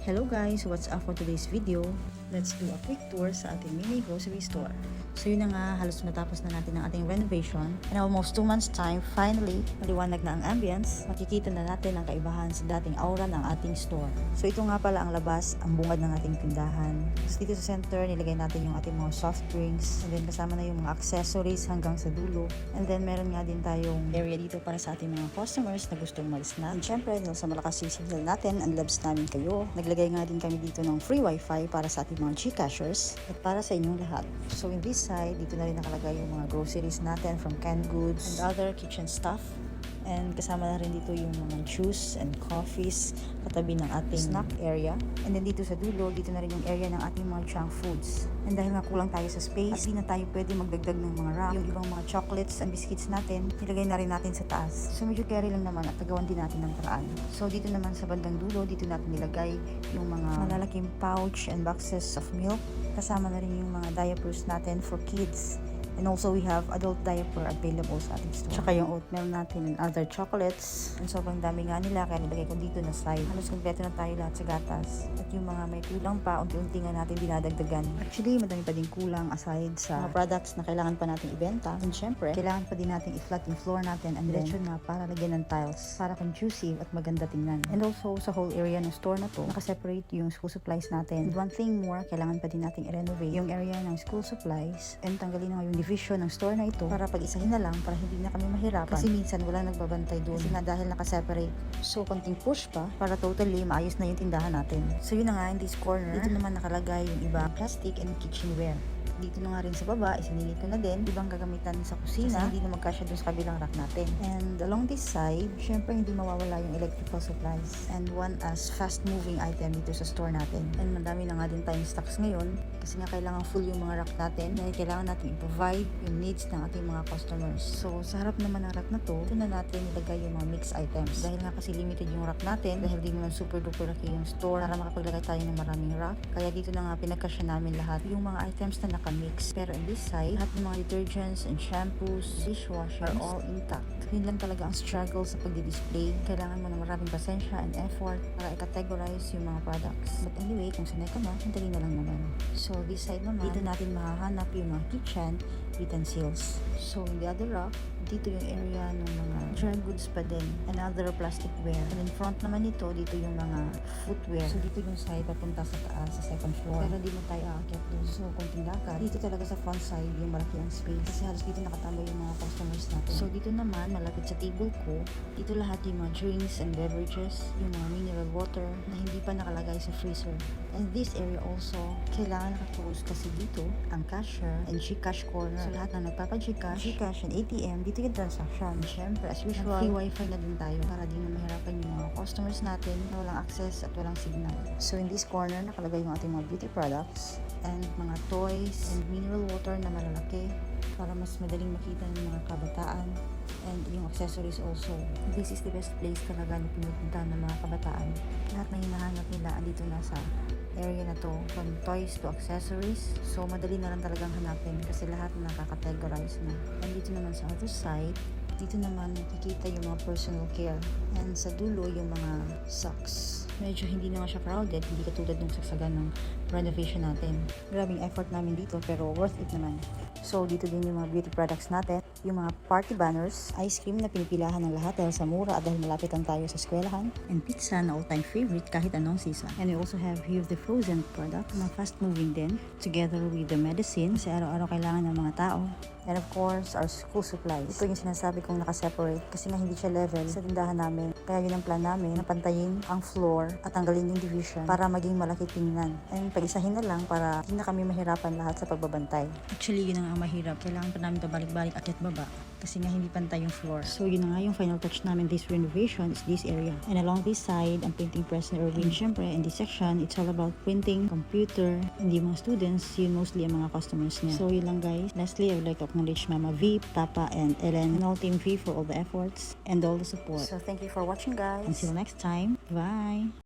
Hello guys! What's up for today's video? Let's do a quick tour sa ating mini grocery store. So yun na nga, halos natapos na natin ang ating renovation. In almost 2 months time, finally, maliwanag na ang ambience. Makikita na natin ang kaibahan sa dating aura ng ating store. So ito nga pala ang labas, ang bungad ng ating tindahan. So dito sa center, nilagay natin yung ating mga soft drinks. And then kasama na yung mga accessories hanggang sa dulo. And then meron nga din tayong area dito para sa ating mga customers na gustong mag-snack. And syempre, dahil sa malakas yung signal natin, ang loves namin kayo. Naglagay nga din kami dito ng free wifi para sa ating mga Gcashers at para sa inyong lahat. So in this side, dito na rin nakalagay yung mga groceries natin from canned goods and other kitchen stuff. And kasama na rin dito yung mga juice and coffees katabi ng ating snack area. And then dito sa dulo, dito na rin yung area ng ating mga junk foods. And dahil nga kulang tayo sa space, hindi na tayo pwede magdagdag ng mga wrap. Yung ibang mga chocolates and biscuits natin, nilagay na rin natin sa taas. So medyo carry lang naman at tagawan din natin ng paraan. So dito naman sa bandang dulo, dito natin nilagay yung mga malalaking pouch and boxes of milk. Kasama na rin yung mga diapers natin for kids. And also we have adult diaper available sa ating store. Tsaka yung oatmeal natin and other chocolates. And sobrang dami nga nila kaya nilagay ko dito na side. Halos kompleto na tayo lahat sa gatas. At yung mga may kulang pa, unti-unti nga natin dinadagdagan. Actually, madami pa din kulang aside sa mga products na kailangan pa natin ibenta. And syempre, kailangan pa din natin i-flat yung floor natin and diretso na para lagyan ng tiles. Para conducive at maganda tingnan. And also, sa whole area ng store na to, nakaseparate yung school supplies natin. And one thing more, kailangan pa din natin i-renovate yung area ng school supplies and tanggalin na yung division ng store na ito para pag-isahin na lang para hindi na kami mahirapan kasi minsan wala nagbabantay doon kasi nga dahil nakaseparate. So konting push pa para totally maayos na yung tindahan natin. So yun na nga, in this corner dito naman nakalagay yung iba plastic and kitchenware. Dito na nga rin sa baba, isinilid ko na din ibang gagamitan sa kusina kasi hindi na magkasya dun sa kabilang rack natin. And along this side, syempre hindi mawawala yung electrical supplies and one as fast moving item dito sa store natin. And madami na nga din tayong stocks ngayon kasi nga kailangan full yung mga rack natin dahil kailangan natin i-provide yung needs ng ating mga customers. So sa harap naman ng rack na to, ito na natin ilagay yung mga mix items. Dahil nga kasi limited yung rack natin, dahil di naman super duper laki yung store para makapaglagay tayo ng maraming rack. Kaya dito na nga pinagkasya namin lahat yung mga items na mix. Pero in this side, lahat ng mga detergents and shampoos, dishwashers are all intact. Yun lang talaga ang struggle sa pagdi-display. Kailangan mo ng maraming pasensya and effort para i-categorize yung mga products. But anyway, kung sanay ka na, madali na lang naman. So this side naman, dito natin mahahanap yung mga kitchen utensils. So in the other rack, dito yung area ng mga dry goods pa din and other plasticware. And in front naman nito, dito yung mga footwear. So dito yung side papunta sa taas, sa second floor. Pero di na tayo aakyat doon. So konting lakad. Dito talaga sa front side, yung malaki ang space. Kasi halos dito nakatambay yung mga customers natin. So dito naman, malapit sa table ko, dito lahat yung mga drinks and beverages, yung mga mineral water na hindi pa nakalagay sa freezer. And this area also, kailangan naka-close kasi dito, ang cashier and Gcash corner. So lahat na nagpapa-Gcash, Gcash and ATM, dito yung transaction. Siyempre, as usual, free wifi na din tayo para di na mahirapan yung mga customers natin na walang access at walang signal. So in this corner, nakalagay yung ating mga beauty products and mga toys and mineral water na malalaki para mas madaling makita ng mga kabataan and yung accessories also. This is the best place talaga na pinupunta ng mga kabataan. Lahat na hinahanap nila andito na sa area na to, from toys to accessories. So madali na lang talagang hanapin kasi lahat na nakaka-categorize na. And dito naman sa other side, dito naman nakikita yung mga personal care. And sa dulo, yung mga socks. Medyo hindi naman siya crowded, hindi katulad ng saksagan ng renovation natin. Grabing effort namin dito pero worth it naman. So dito din yung mga beauty products natin, yung mga party banners, ice cream na pinipilahan ng lahat dahil sa mura at dahil malapit lang tayo sa eskwelahan, and pizza na all-time favorite kahit anong season. And we also have here the frozen products na fast-moving din, together with the medicine kasi araw-araw kailangan ng mga tao. And of course, our school supplies. Ito yung sinasabi kong nakaseparate kasi nga hindi siya level sa tindahan namin. Kaya yun ang plan namin, napantayin ang floor at tanggalin yung division para maging malaki tingnan. And pag-isahin na lang para hindi na kami mahirapan lahat sa pagbabantay. Actually, yun ang mahirap. Kailangan pa namin pabalik-balik akyat baba kasi nga hindi pantay yung floor. So yun na nga yung final touch namin this renovation is this area. And along this side, ang printing press na Erwin. Syempre, in this section, it's all about printing, computer, and yung mga students, yun mostly ang mga customers niya. So yun lang guys. Lastly, I would like to acknowledge Mama V, Papa, and Ellen, and all Team V for all the efforts and all the support. So thank you for watching guys. Until next time, bye!